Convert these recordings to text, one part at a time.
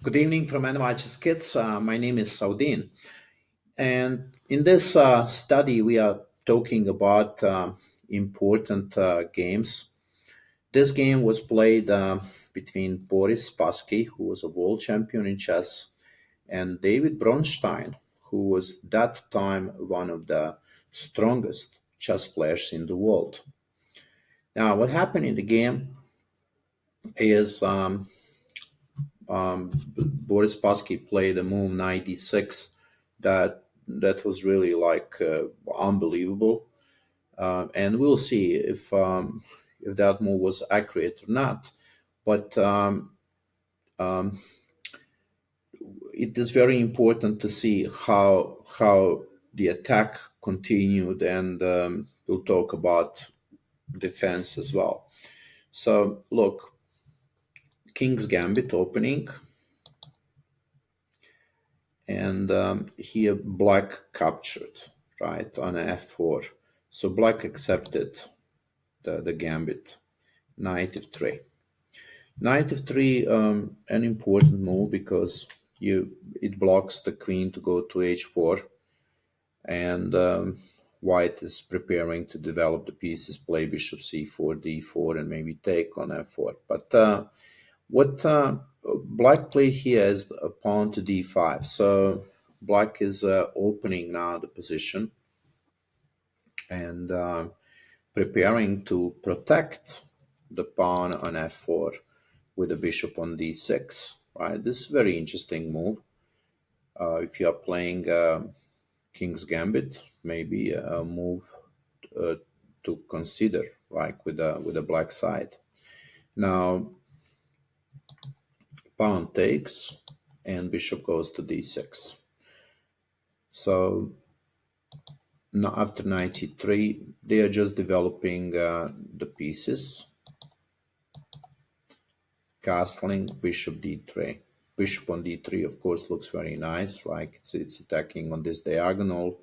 Good evening from NYChessKids. My name is Saudin. And in this study, we are talking about important games. This game was played between Boris Spassky, who was a world champion in chess, and David Bronstein, who was that time one of the strongest chess players in the world. Now, what happened in the game is Boris Spassky played a move 96 that was really like unbelievable, and we'll see if that move was accurate or not. But it is very important to see how the attack continued, and we'll talk about defense as well. So look, King's Gambit opening, and here black captured, right, on f4. So black accepted the gambit, knight f3. Knight f3, an important move because it blocks the queen to go to h4, and white is preparing to develop the pieces, play bishop c4, d4, and maybe take on f4. But what black played here is a pawn to d5. So black is opening now the position and preparing to protect the pawn on f4 with the bishop on d6. Right, this is a very interesting move. If you are playing King's Gambit, maybe a move to consider, like with the black side. Now pawn takes, and bishop goes to d6. So now after knight e3, they are just developing the pieces. Castling, bishop d3. Bishop on d3, of course, looks very nice, like it's attacking on this diagonal.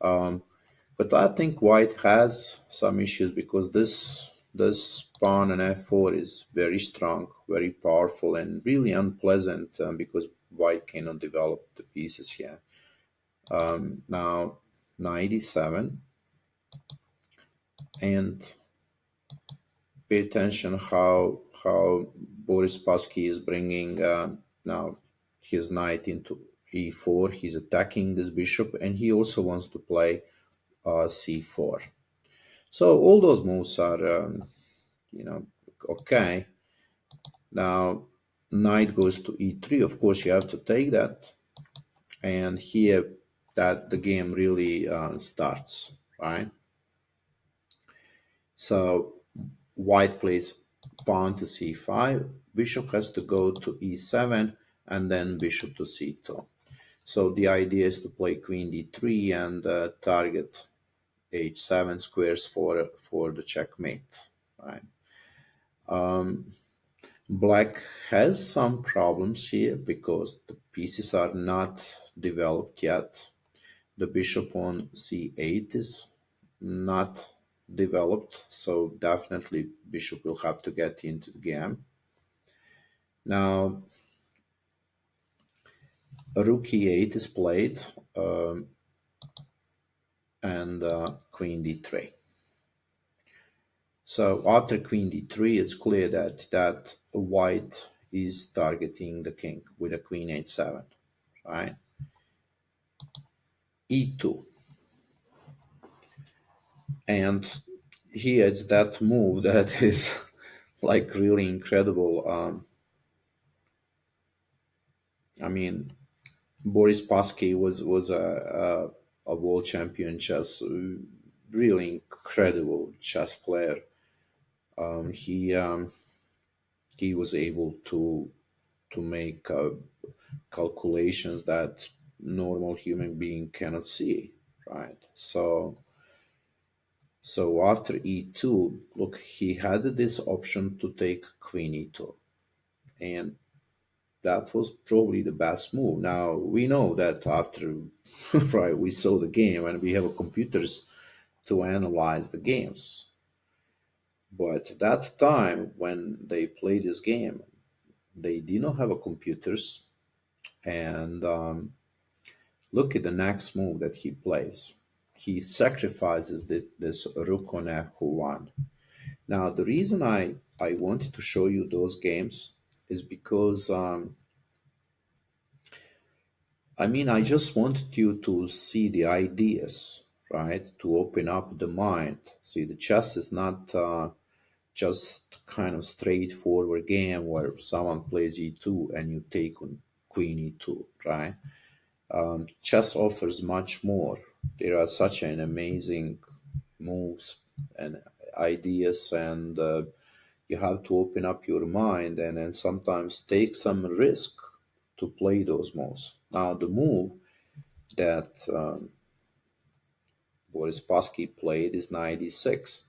But I think white has some issues because this pawn on f4 is very strong, very powerful, and really unpleasant because white cannot develop the pieces here. Now, knight e7, and pay attention how Boris Spassky is bringing now his knight into e4. He's attacking this bishop, and he also wants to play c4. So all those moves are, okay. Now, knight goes to e3. Of course, you have to take that. And here, that the game really starts, right? So white plays pawn to c5. Bishop has to go to e7, and then bishop to c2. So the idea is to play queen d3 and target h7 squares for the checkmate, right? Black has some problems here because the pieces are not developed yet. The bishop on c8 is not developed, so definitely bishop will have to get into the game. Now, rook e8 is played, and queen d3. So after queen d3, it's clear that white is targeting the king with a queen h7, right? e2. And here it's that move that is like really incredible. I mean, Boris Spassky was a world champion chess, really incredible chess player. He was able to make calculations that normal human being cannot see, right? So after e2, look, he had this option to take queen e2, and that was probably the best move. Now we know that after right, we saw the game and we have computers to analyze the games. But that time when they played this game, They did not have a computers, and look at the next move that he plays. He sacrifices this rook on f1. Now, the reason I wanted to show you those games is because, I just wanted you to see the ideas, right? To open up the mind. See, the chess is not just kind of straightforward game where someone plays e2 and you take on queen e2, right? Chess offers much more. There are such an amazing moves and ideas, and you have to open up your mind and then sometimes take some risk to play those moves. Now, the move that Boris Spassky played is 96.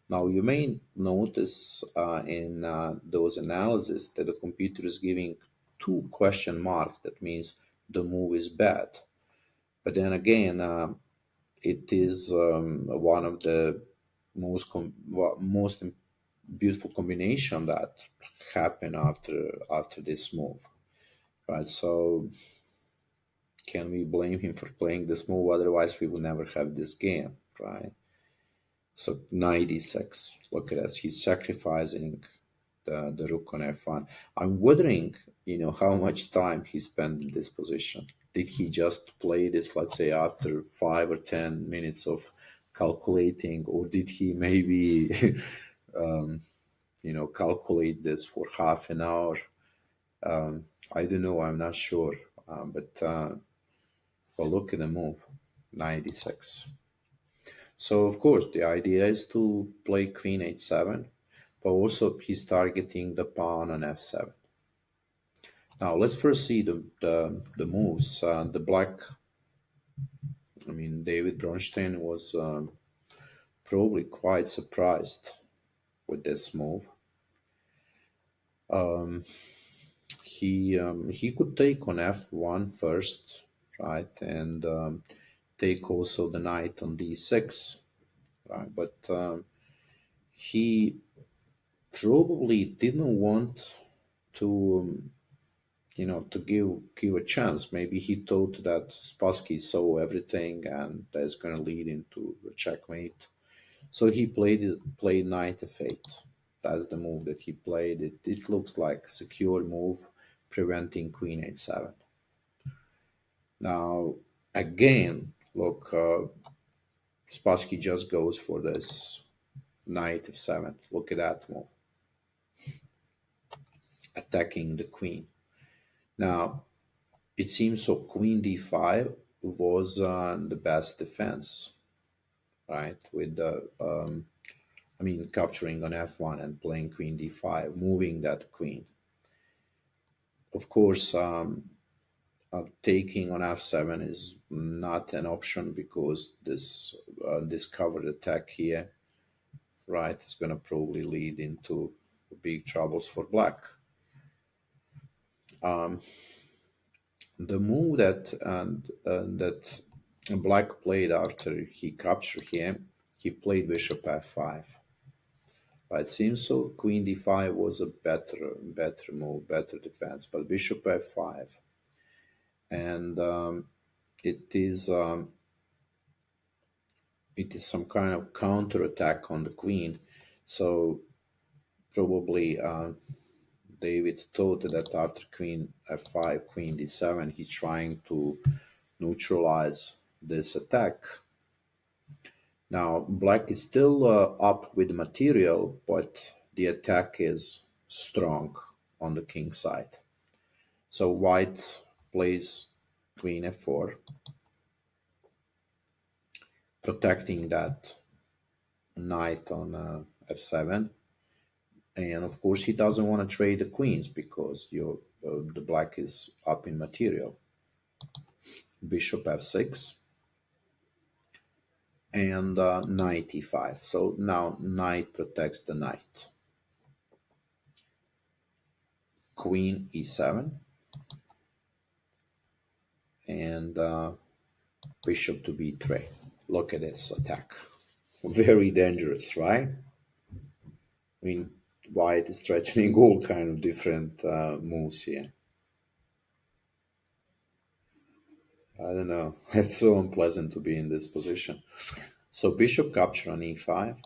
Now, you may notice in those analyses that the computer is giving two question marks. That means the move is bad. But then again, it is one of the most beautiful combination that happened after this move, right? So can we blame him for playing this move? Otherwise, we would never have this game, right? So 96. Look at that. He's sacrificing the rook on f1. I'm wondering, how much time he spent in this position. Did he just play this, let's say, after 5 or 10 minutes of calculating, or did he maybe, calculate this for half an hour? I don't know. I'm not sure. But look at the move, 96. So of course the idea is to play queen h7, but also he's targeting the pawn on f7. Now let's first see the moves. The black, David Bronstein was probably quite surprised with this move. He could take on f1 first, right, and take also the knight on d6, right, but he probably didn't want to to give a chance. Maybe he thought that Spassky saw everything and that's going to lead into a checkmate. So he played knight f8. That's the move that he played. It looks like a secure move, preventing queen h7. Now again, look, Spassky just goes for this knight f7. Look at that move, attacking the queen. Now it seems so queen d5 was the best defense, right? With the capturing on f1 and playing queen d5, moving that queen. Of course, taking on f7 is not an option because this discovered attack here, right, is going to probably lead into big troubles for black. The move that black played after he captured him, he played bishop f5. Right, it seems so. Queen d5 was a better move, better defense, but bishop f5, and it is some kind of counter attack on the queen. So probably David thought that after queen f5, queen d7, he's trying to neutralize this attack. Now black is still up with material, but the attack is strong on the king side. So white plays queen f4, protecting that knight on f7. And of course he doesn't want to trade the queens because the black is up in material. Bishop f6 and knight e5. So now knight protects the knight. Queen e7 and bishop to b3. Look at this attack. Very dangerous, right? White is threatening all kind of different moves here. I don't know. It's so unpleasant to be in this position. So bishop capture on e5,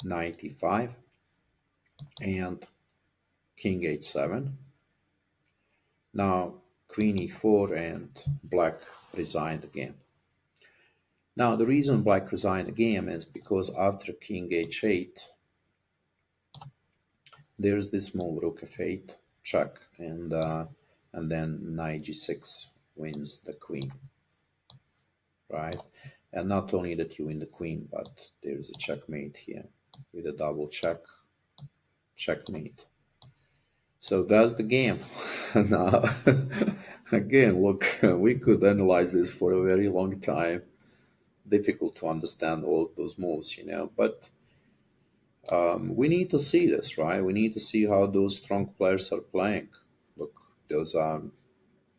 knight e5, and king h7. Now queen e4 and black resigned the game. Now the reason black resigned the game is because after king h8, there's this move rook f8 check, and then knight g6 wins the queen, right? And not only that you win the queen, but there's a checkmate here with a double checkmate. So that's the game. Now, again, look, we could analyze this for a very long time. Difficult to understand all those moves, but we need to see this, right? We need to see how those strong players are playing. Look, those are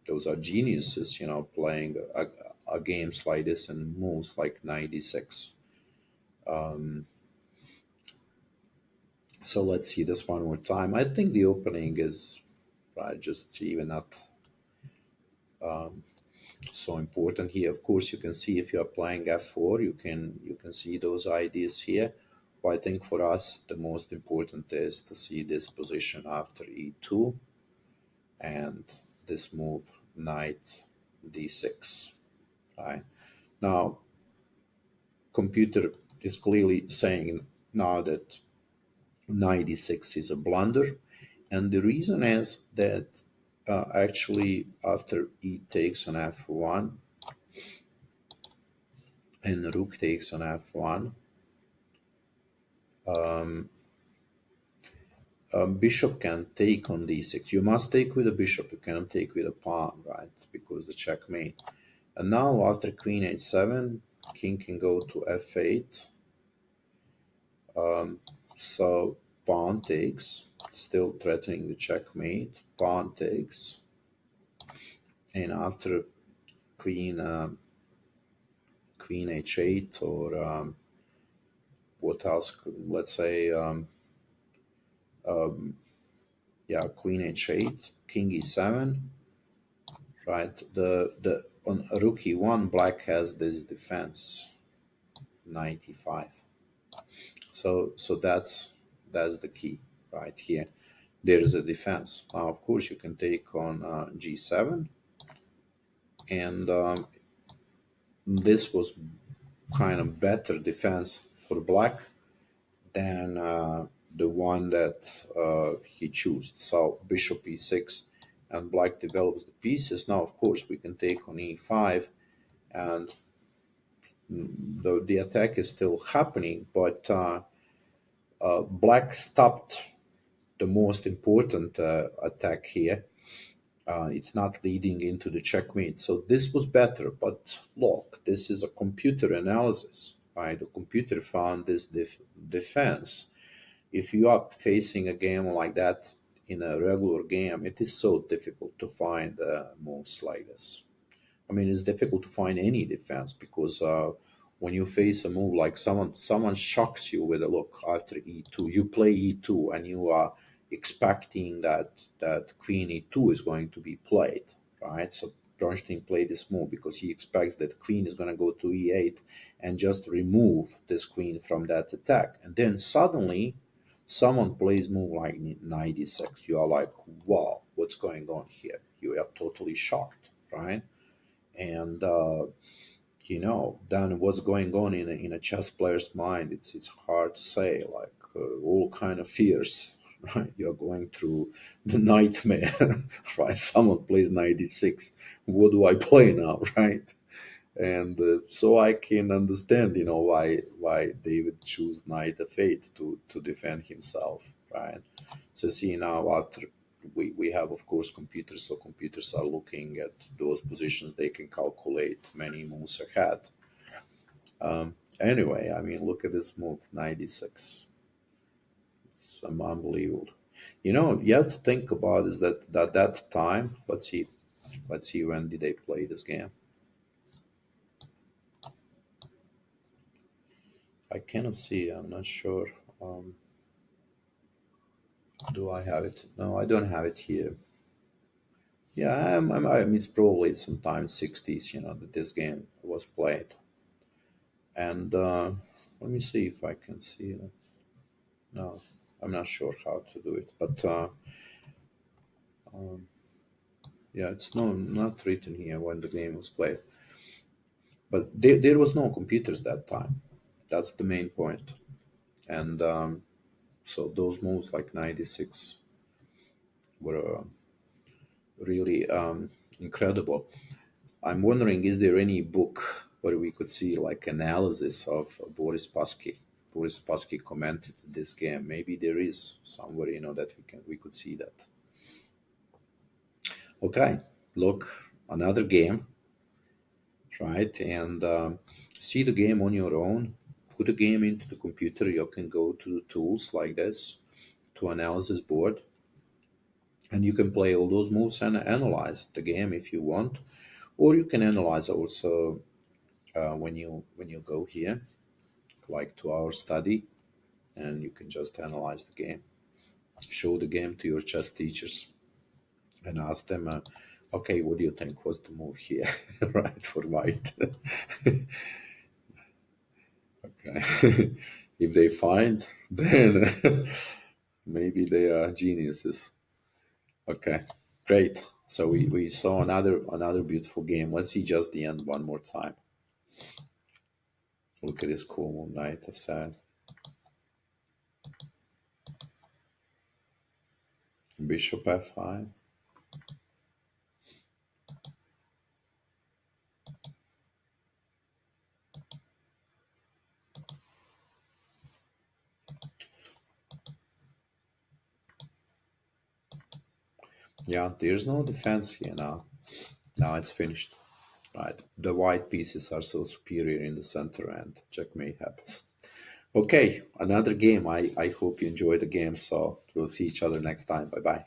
those are geniuses, playing a games like this and moves like 96. So let's see this one more time. I think the opening is right, just even not so important here. Of course, you can see if you are playing f4, you can see those ideas here. But I think for us, the most important is to see this position after e2 and this move knight d6. Right now, computer is clearly saying now that knight d6 is a blunder, and the reason is that actually after e takes on f1 and rook takes on f1, bishop can take on d6. You must take with a bishop, you cannot take with a pawn, right? Because the checkmate. And now after queen h7, king can go to f8. So pawn takes, still threatening the checkmate. Pawn takes, and after queen queen h8 or what else? Let's say yeah, queen h8, king e7, right? The on rook e1, black has this defense 95. So that's the key right here. There's a defense. Now, of course, you can take on g7, and this was kind of better defense for black than the one that he chose. So bishop e6, and black develops the pieces. Now, of course, we can take on e5, and the attack is still happening, but black stopped the most important attack here. It's not leading into the checkmate. So this was better. But look, this is a computer analysis, right? The computer found this defense. If you are facing a game like that in a regular game, it is so difficult to find moves like this. I mean, it's difficult to find any defense because when you face a move like someone shocks you with a look after e2, you play e2 and you are expecting that queen e2 is going to be played, right? So Bronstein played this move because he expects that queen is going to go to e8 and just remove this queen from that attack. And then suddenly someone plays move like knight e6. You are like, wow, what's going on here? You are totally shocked, right? And then what's going on in a chess player's mind, it's hard to say. Like all kind of fears, right? You're going through the nightmare. Right? Someone plays 96, what do I play now? Right? And so I can understand why David chose knight f8 to defend himself, right? So see, now after we have, of course, computers, so computers are looking at those positions. They can calculate many moves ahead. Anyway, I mean, look at this move 96. It's unbelievable. You have to think about is that time. Let's see when did they play this game. I cannot see. I'm not sure. Do I have it? No, I don't have it here. Yeah, I mean, it's probably sometime 60s, that this game was played. And let me see if I can see it. No, I'm not sure how to do it. But yeah, it's not written here when the game was played. But there was no computers that time. That's the main point. And so those moves like 96 were really incredible. I'm wondering, is there any book where we could see like analysis of Boris Spassky? Boris Spassky commented this game. Maybe there is somewhere, that we could see that. Okay, look, another game, right? And see the game on your own. Put the game into the computer. You can go to the tools like this, to analysis board, and you can play all those moves and analyze the game if you want, or you can analyze also when you go here, like to our study, and you can just analyze the game, show the game to your chess teachers, and ask them, okay, what do you think was the move here, right, for white? Okay. If they find, then maybe they are geniuses. Okay, great. So we saw another beautiful game. Let's see just the end one more time. Look at this cool knight, I said. Bishop f5. Yeah, there's no defense here now. Now it's finished. Right. The white pieces are so superior in the center and checkmate happens. Okay, another game. I hope you enjoy the game. So we'll see each other next time. Bye bye.